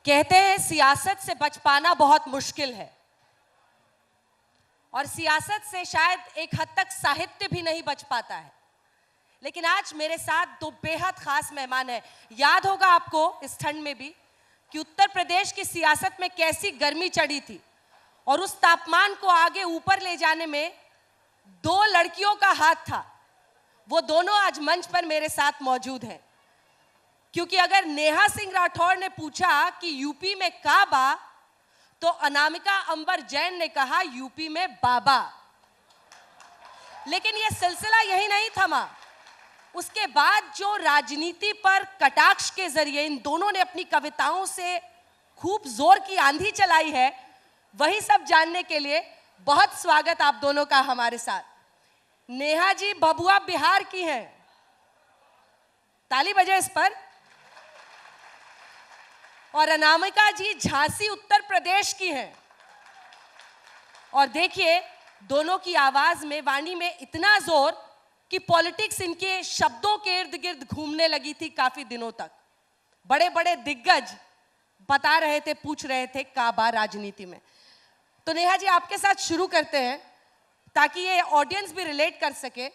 कहते हैं सियासत से बच पाना बहुत मुश्किल है और सियासत से शायद एक हद तक साहित्य भी नहीं बच पाता है। लेकिन आज मेरे साथ दो बेहद खास मेहमान हैं। याद होगा आपको इस ठंड में भी कि उत्तर प्रदेश की सियासत में कैसी गर्मी चढ़ी थी और उस तापमान को आगे ऊपर ले जाने में दो लड़कियों का हाथ था। वो दोनों आज मंच पर मेरे साथ मौजूद हैं, क्योंकि अगर नेहा सिंह राठौर ने पूछा कि यूपी में काबा, तो अनामिका अंबर जैन ने कहा यूपी में बाबा। लेकिन यह सिलसिला यही नहीं थमा। उसके बाद जो राजनीति पर कटाक्ष के जरिए इन दोनों ने अपनी कविताओं से खूब जोर की आंधी चलाई है, वही सब जानने के लिए बहुत स्वागत आप दोनों का हमारे साथ। नेहा जी भभुआ बिहार की हैं, ताली बजे इस पर। और अनामिका जी झांसी उत्तर प्रदेश की हैं। और देखिए दोनों की आवाज में, वाणी में इतना जोर कि पॉलिटिक्स इनके शब्दों के इर्द गिर्द घूमने लगी थी काफी दिनों तक। बड़े बड़े दिग्गज बता रहे थे, पूछ रहे थे काबा राजनीति में। तो नेहा जी आपके साथ शुरू करते हैं ताकि ये ऑडियंस भी रिलेट कर सके।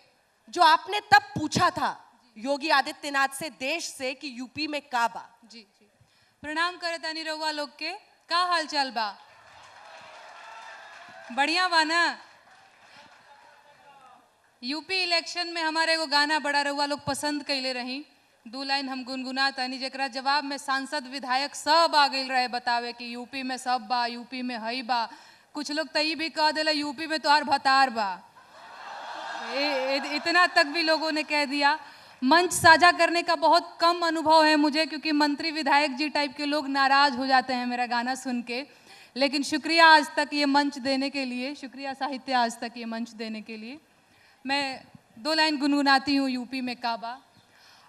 जो आपने तब पूछा था योगी आदित्यनाथ से, देश से, कि यूपी में काबा। जी जी, प्रणाम करे तानी रउआ लोग के। का हाल चाल बा? बढ़िया बा ना? यूपी इलेक्शन में हमारे एगो गाना बड़ा रउआ लोग पसंद कैले रही, 2 लाइन हम गुनगुना तानी, जेकरा जवाब में सांसद विधायक सब आ गई रहे बतावे कि यूपी में सब बा, यूपी में हई बा। कुछ लोग तई भी कह दिला यूपी में तोहार भतार बा। इतना तक भी लोगों ने कह दिया। मंच साझा करने का बहुत कम अनुभव है मुझे, क्योंकि मंत्री विधायक जी टाइप के लोग नाराज हो जाते हैं मेरा गाना सुन के। लेकिन शुक्रिया आज तक ये मंच देने के लिए, शुक्रिया साहित्य आज तक ये मंच देने के लिए। मैं 2 लाइन गुनगुनाती हूँ यूपी में काबा।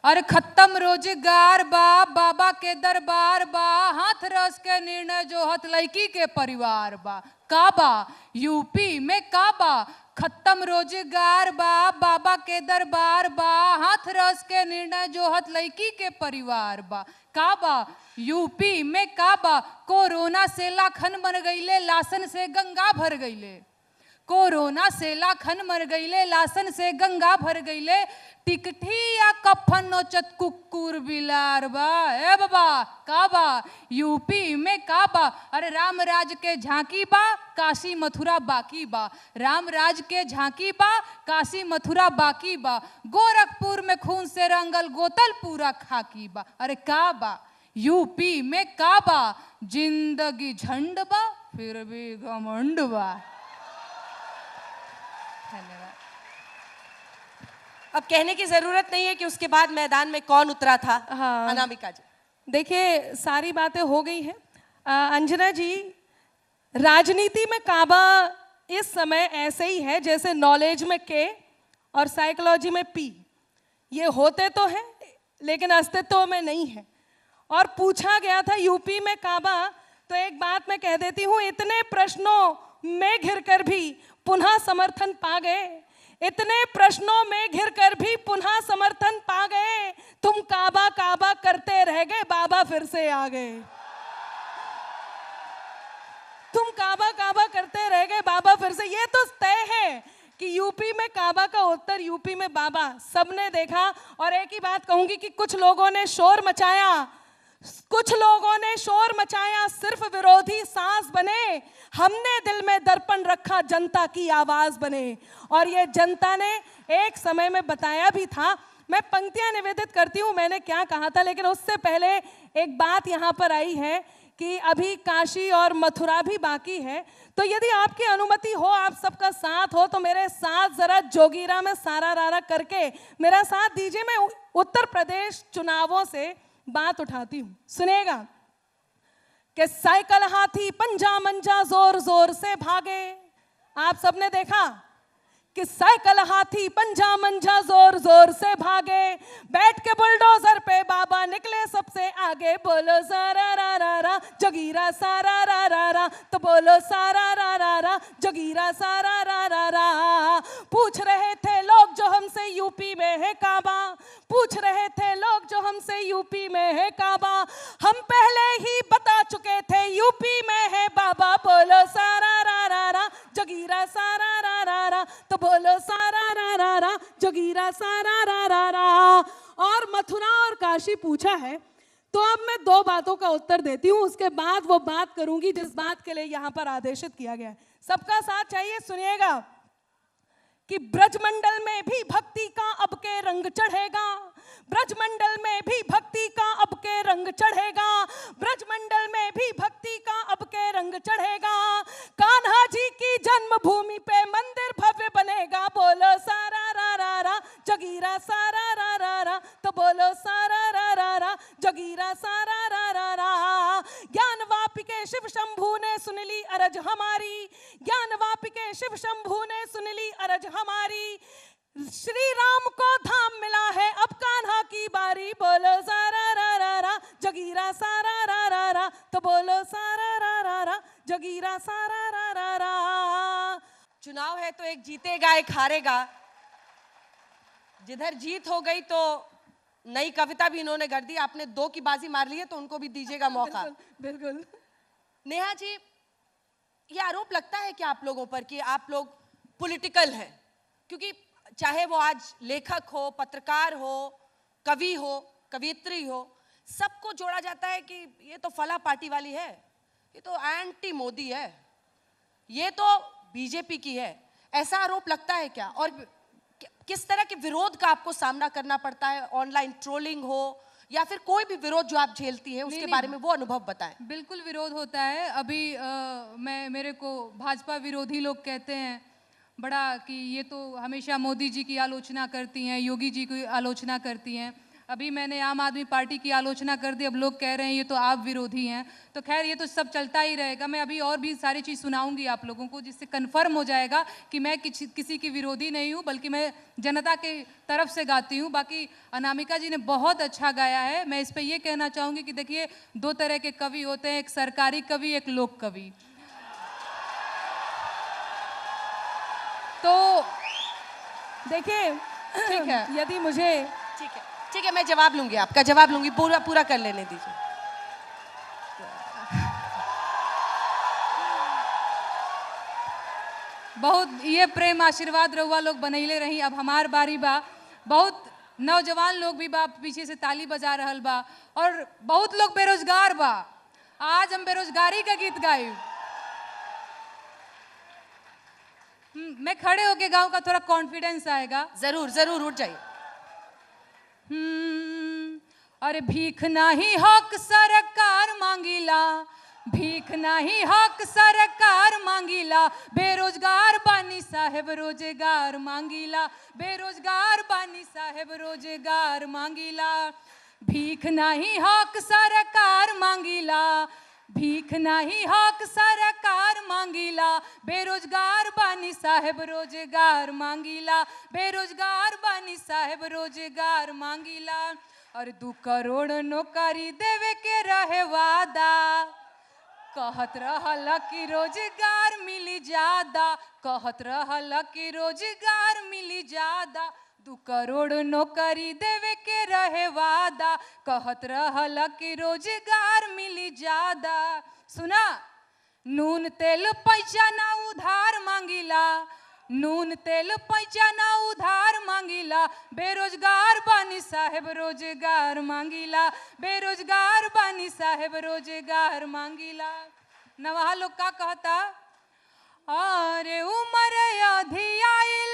और खत्म रोजगार बा, बाबा के दरबार बा, हाथ रस के निर्णय जो हथ लड़की के परिवार बा। काबा यूपी में काबा, खत्म रोजगार बा, बाबा के दरबार बा, हाथ रस के निर्णय जो हथ लड़की के परिवार बा। काबा यूपी में काबा, कोरोना से लाखन मर गईले, लासन से गंगा भर गईले। कोरोना से लाखन मर गईले, लासन से गंगा भर गईले। टिकठी या कफन नोचत कुकुर बिलार बा। ए बाबा काबा यूपी में काबा। अरे राम राज के झांकी बा, काशी मथुरा बाकी बा। राम राज के झांकी बा, काशी मथुरा बाकी बा। गोरखपुर में खून से रंगल गोतल पूरा खाकी बा। अरे काबा यूपी में काबा, जिंदगी झंड बा फिर भी घमंड बा। धन्यवाद। अब कहने की जरूरत नहीं है कि उसके बाद मैदान में कौन उतरा था। हाँ, अनामिका जी देखिए सारी बातें हो गई हैं। अंजना जी, राजनीति में काबा इस समय ऐसे ही है जैसे नॉलेज में के और साइकोलॉजी में पी। ये होते तो हैं लेकिन अस्तित्व में नहीं है। और पूछा गया था यूपी में काबा, तो एक बात मैं कह देती हूँ, इतने प्रश्नों में घिरकर भी पुनः समर्थन पा गए। इतने प्रश्नों में घिरकर भी पुनः समर्थन पा गए। तुम काबा काबा करते रह गए, बाबा फिर से आ गए। तुम काबा काबा करते रह गए, बाबा फिर से। ये तो तय है कि यूपी में काबा का उत्तर यूपी में बाबा। सबने देखा। और एक ही बात कहूंगी कि कुछ लोगों ने शोर मचाया, कुछ लोगों ने शोर मचाया, सिर्फ विरोधी सांस बने। हमने दिल में दर्पण रखा, जनता की आवाज बने। और ये जनता ने एक समय में बताया भी था। मैं पंक्तियां निवेदित करती हूँ, मैंने क्या कहा था, लेकिन उससे पहले एक बात यहाँ पर आई है कि अभी काशी और मथुरा भी बाकी है। तो यदि आपकी अनुमति हो, आप सबका साथ हो, तो मेरे साथ जरा जोगीरा में सारा रारा करके मेरा साथ दीजिए। मैं उत्तर प्रदेश चुनावों से बात उठाती हूं, सुनेगा। कि साइकिल हाथी पंजा मंजा जोर जोर से भागे। आप सबने देखा कि साइकिल हाथी पंजा मंजा जोर जोर से भागे। बैठ के बुलडोजर पे बाबा निकले सबसे आगे। बोलो सारा रा रा रा जोगीरा सारा रा रा रा, तो बोलो सारा रा रा रा जोगीरा सारा रा रा रा। पूछ रहे थे लोग जो हमसे यूपी में है काबा, पूछ रहे थे लोग जो हमसे यूपी में है काबा। हम पहले ही बता चुके जगीरा सारा रा रा रा। और मथुरा और काशी पूछा है, तो अब मैं 2 बातों का उत्तर देती हूँ, उसके बाद वो बात करूंगी जिस बात के लिए यहाँ पर आदेशित किया गया है। सबका साथ चाहिए, सुनिएगा कि ब्रजमंडल में भी भक्ति का अब के रंग चढ़ेगा, ब्रजमंडल में भी भक्ति का अब के रंग चढ़ेगा, ब्रजमंडल में भी भक्ति का अब के रंग चढ़ेगा। कान्हा जी की जन्मभूमि पे मंदिर भव्य बनेगा, बोलो सारा रा रा रा जगीरा सारा रा रा रा, तो बोलो सारा रा रा रा जगीरा सारा रा रा रा। ज्ञान वापिके शिव शंभू ने सुन ली अरज हमारी, ज्ञान वापिके शिव शंभू ने सुन ली अरज हमारी। श्री राम को धाम मिला है, अब कान्हा की बारी, बोलो सारा रा रा रा जगीरा सारा रा रा रा, तो बोलो सारा रा रा रा जगीरा सारा रा रा रा। चुनाव है तो एक जीतेगा एक हारेगा, जिधर जीत हो गई तो नई कविता भी इन्होंने कर दी। आपने 2 की बाजी मार ली है तो उनको भी दीजिएगा मौका। बिल्कुल। नेहा जी, ये आरोप लगता है कि आप लोगों पर कि आप लोग पॉलिटिकल हैं, क्योंकि चाहे वो आज लेखक हो, पत्रकार हो, कवि हो, कवियत्री हो, सबको जोड़ा जाता है कि ये तो फला पार्टी वाली है, ये तो एंटी मोदी है, ये तो बीजेपी की है। ऐसा आरोप लगता है क्या? और किस तरह के विरोध का आपको सामना करना पड़ता है? ऑनलाइन ट्रोलिंग हो या फिर कोई भी विरोध जो आप झेलती है, उसके बारे में वो अनुभव बताएं। बिल्कुल विरोध होता है। अभी मेरे को भाजपा विरोधी लोग कहते हैं बड़ा कि ये तो हमेशा मोदी जी की आलोचना करती हैं, योगी जी की आलोचना करती हैं। अभी मैंने आम आदमी पार्टी की आलोचना कर दी, अब लोग कह रहे हैं ये तो आप विरोधी हैं। तो खैर ये तो सब चलता ही रहेगा। मैं अभी और भी सारी चीज़ सुनाऊंगी आप लोगों को, जिससे कन्फर्म हो जाएगा कि मैं किसी की विरोधी नहीं हूँ, बल्कि मैं जनता के तरफ से गाती हूँ। बाकी अनामिका जी ने बहुत अच्छा गाया है। मैं इस पर यह कहना चाहूँगी कि देखिए, 2 तरह के कवि होते हैं, एक सरकारी कवि, एक लोक कवि। तो देखिए, ठीक है, यदि मुझे ठीक है, मैं जवाब लूंगी, आपका जवाब लूंगी, पूरा कर लेने दीजिए। बहुत ये प्रेम आशीर्वाद रहुआ लोग बनैले रही। अब हमार बारी बा। बहुत नौजवान लोग भी बा, पीछे से ताली बजा रहल बा, और बहुत लोग बेरोजगार बा। आज हम बेरोजगारी का गीत गाई। मैं खड़े होके गाऊं का थोड़ा कॉन्फिडेंस आएगा। जरूर उठ जाइए। अरे भीख नाही हक सरकार मांगीला, भीख नाही हक सरकार मांगीला, बेरोजगार बानी साहेब रोजगार मांगीला, बेरोजगार बानी साहेब रोजगार मांगीला। भीख नाही हक सरकार मांगीला, भीख नाही हक सरकार मांगीला, बेरोजगार बानी साहेब रोजगार मांगीला, बेरोजगार बानी साहेब रोजगार मांगीला। और 2 करोड़ नौकरी देवे के रहे वादा, कहत रहल कि रोजगार मिली ज्यादा, कहत रहल कि रोजगार मिली ज्यादा। 2 करोड़ नौकरी देवे के रहे वादा, कहत रहल कि रोजगार मिली ज्यादा। सुना, नून तेल पैसा ना उधार मांगीला, नून तेल पैसा ना उधार मांगीला, बेरोजगार बानी साहेब रोजगार मांगीला, बेरोजगार बानी साहेब रोजगार मांगीला। नवा लोग का कहता, अरे उमर आधी आइल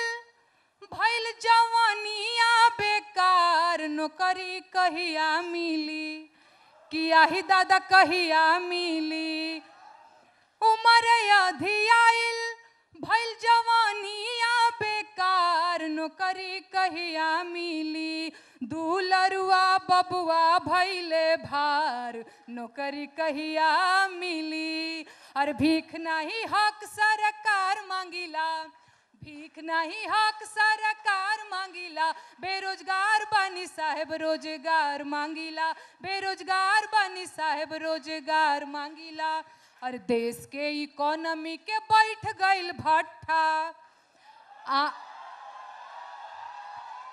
भइल जवानिया बेकार, नौकरी कहिया मिली, किया ही दादा कहिया मिली। उमर आधी आइल भइल जवानिया बेकार, नौकरी कहिया मिली, दुलरुआ बबुआ भइले भार, नौकरी कहिया मिली। और भीख नहीं हक सरकार मांगीला, भीख नहीं हक सरकार मांगीला, बेरोजगार बानी साहेब रोजगार मांगीला, बेरोजगार बानी साहेब रोजगार मांगीला। और देश के इकोनॉमी के बैठ गईल भट्ठा,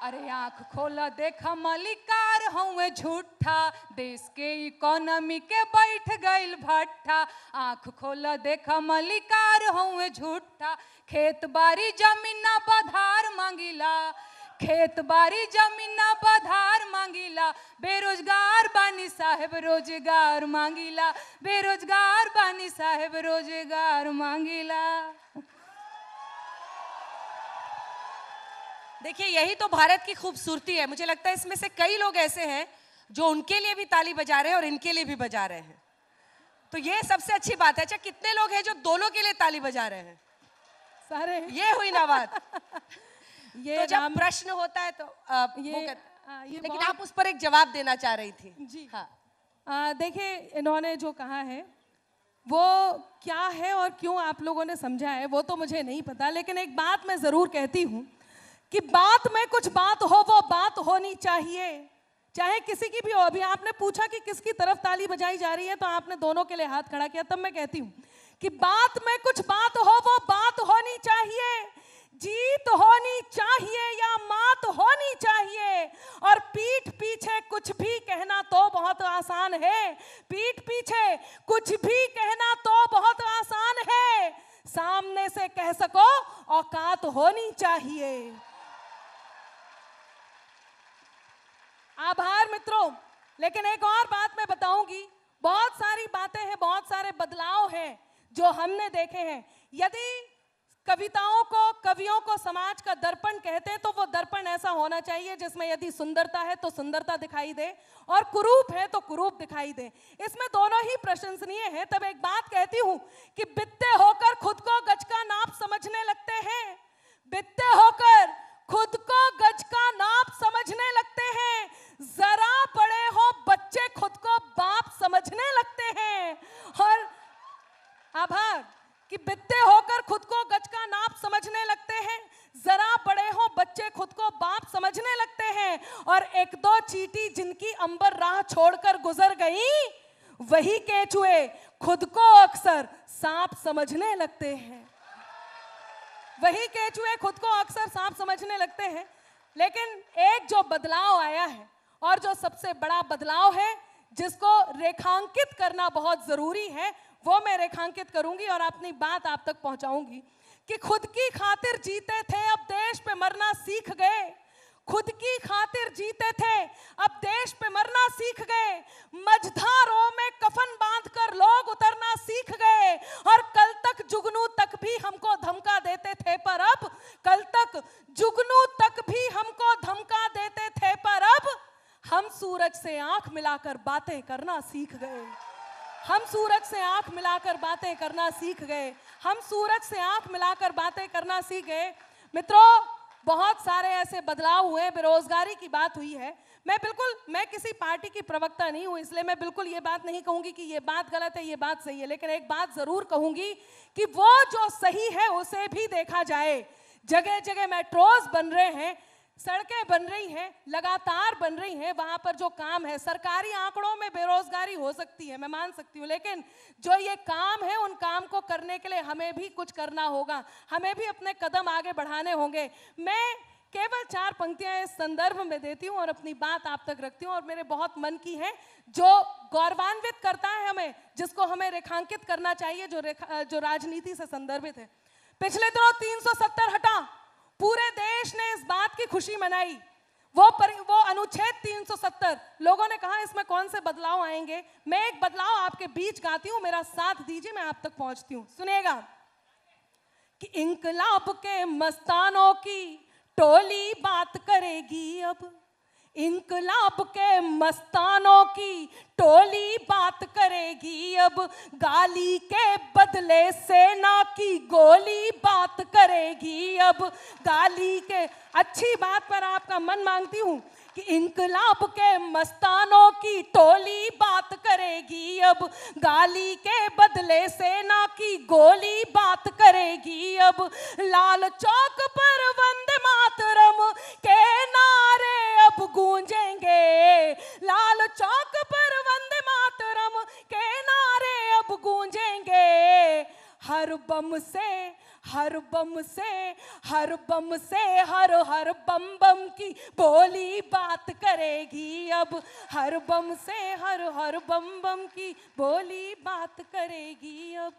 अरे आंख खोला देखा मलिकार हुए झूठा, देश के इकोनॉमी के बैठ गईल भट्ठा, आंख खोला देखा मलिकार हुए झूठा। खेत बाड़ी जमीन ना बधार मांगीला, खेत बारी जमीना बधार मांगीला, बेरोजगार बानी साहेब रोजगार मांगीला, बेरोजगार बानी साहेब रोजगार मांगीला। देखिए, यही तो भारत की खूबसूरती है। मुझे लगता है इसमें से कई लोग ऐसे हैं जो उनके लिए भी ताली बजा रहे हैं और इनके लिए भी बजा रहे हैं, तो ये सबसे अच्छी बात है। अच्छा, कितने लोग हैं जो दोनों के लिए ताली बजा रहे हैं? सारे। ये हुई ना बात। ये तो जब प्रश्न होता है तो लेकिन आप उस पर एक जवाब देना चाह रही थी। जी हाँ, देखिए, इन्होंने जो कहा है वो क्या है और क्यों आप लोगों ने समझा है वो तो मुझे नहीं पता, लेकिन एक बात मैं जरूर कहती हूँ कि बात में कुछ बात हो, वो बात होनी चाहिए, चाहे किसी की भी हो। अभी आपने पूछा कि किसकी तरफ ताली बजाई जा रही है, तो आपने दोनों के लिए हाथ खड़ा किया। तब मैं कहती हूँ कि बात में कुछ बात हो, वो बात होनी चाहिए, जीत होनी चाहिए या मात होनी चाहिए। और पीठ पीछे कुछ भी कहना तो बहुत आसान है, पीठ पीछे कुछ भी कहना तो बहुत आसान है, सामने से कह सको औकात होनी चाहिए। आभार मित्रों। लेकिन एक और बात मैं बताऊंगी, बहुत सारी बातें हैं, बहुत सारे बदलाव हैं जो हमने देखे हैं। यदि कविताओं को, कवियों को समाज का दर्पण कहते हैं, तो वो दर्पण ऐसा होना चाहिए जिसमें यदि सुंदरता है तो सुंदरता दिखाई दे और कुरूप है तो कुरूप दिखाई दे। इसमें दोनों ही प्रशंसनीय है। तब एक बात कहती हूं कि बित्ते होकर खुद को गज का नाप समझने लगते हैं, बित्ते होकर खुद को गज का नाप समझने लगते हैं, जरा बड़े हो बच्चे खुद को बाप समझने लगते हैं। और आभार कि बित्ते होकर खुद को गज का नाप समझने लगते हैं, जरा बड़े हो बच्चे खुद को बाप समझने लगते हैं। और एक दो चींटी जिनकी अंबर राह छोड़कर गुजर गई, वही केंचुए खुद को अक्सर सांप समझने लगते हैं, वही केंचुए खुद को अक्सर सांप समझने लगते हैं। लेकिन एक जो बदलाव आया है और जो सबसे बड़ा बदलाव है जिसको रेखांकित करना बहुत जरूरी है, वो मैं रेखांकित करूंगी और अपनी बात आप तक पहुंचाऊंगी कि खुद की खातिर जीते थे, अब देश पे मरना सीख गए। खुद की खातिर जीते थे, अब देश पे मरना सीख गए। मझधारों में कफन बांधकर लोग उतरना सीख गए। और कल तक जुगनू तक भी हमको धमका देते थे, पर अब कल तक जुगनू तक भी हमको धमका देते थे, पर अब हम सूरज से आंख मिलाकर बातें करना सीख गए। हम सूरज से आंख मिलाकर बातें करना सीख गए। हम सूरज से आंख मिलाकर बातें करना सीख गए। मित्रों, बहुत सारे ऐसे बदलाव हुए। बेरोजगारी की बात हुई है। मैं किसी पार्टी की प्रवक्ता नहीं हूं, इसलिए मैं बिल्कुल ये बात नहीं कहूंगी कि ये बात गलत है, ये बात सही है। लेकिन एक बात जरूर कहूंगी कि वो जो सही है उसे भी देखा जाए। जगह जगह मेट्रोज बन रहे हैं, सड़कें बन रही हैं, लगातार बन रही हैं। वहां पर जो काम है, सरकारी आंकड़ों में बेरोजगारी हो सकती है, मैं मान सकती हूँ, लेकिन जो ये काम है उन काम को करने के लिए हमें भी कुछ करना होगा, हमें भी अपने कदम आगे बढ़ाने होंगे। मैं केवल 4 पंक्तियां इस संदर्भ में देती हूँ और अपनी बात आप तक रखती हूँ, और मेरे बहुत मन की है, जो गौरवान्वित करता है हमें, जिसको हमें रेखांकित करना चाहिए, जो राजनीति से संदर्भित है। पिछले दिनों 370 हटा, पूरे देश ने इस बात की खुशी मनाई। वो अनुच्छेद 370, लोगों ने कहा इसमें कौन से बदलाव आएंगे। मैं एक बदलाव आपके बीच गाती हूं, मेरा साथ दीजिए, मैं आप तक पहुंचती हूं। सुनिएगा कि इंकलाब के मस्तानों की टोली बात करेगी अब, इंकलाब के मस्तानों की टोली बात करेगी अब, गाली के बदले सेना की गोली बात करेगी अब, गाली के। अच्छी बात पर आपका मन मांगती हूं कि इंकलाब के मस्तानों की टोली बात करेगी अब, गाली के बदले सेना की गोली बात करेगी अब, लाल चौक पर वंदे मातरम के नारे अब गूंजेंगे, लाल चौक पर वंदे मातरम के नारे अब गूंजेंगे। हर बम से हर बम से हर बम से हर हर बम बम की बोली बात करेगी अब, हर बम से हर हर बम बम की बोली बात करेगी अब।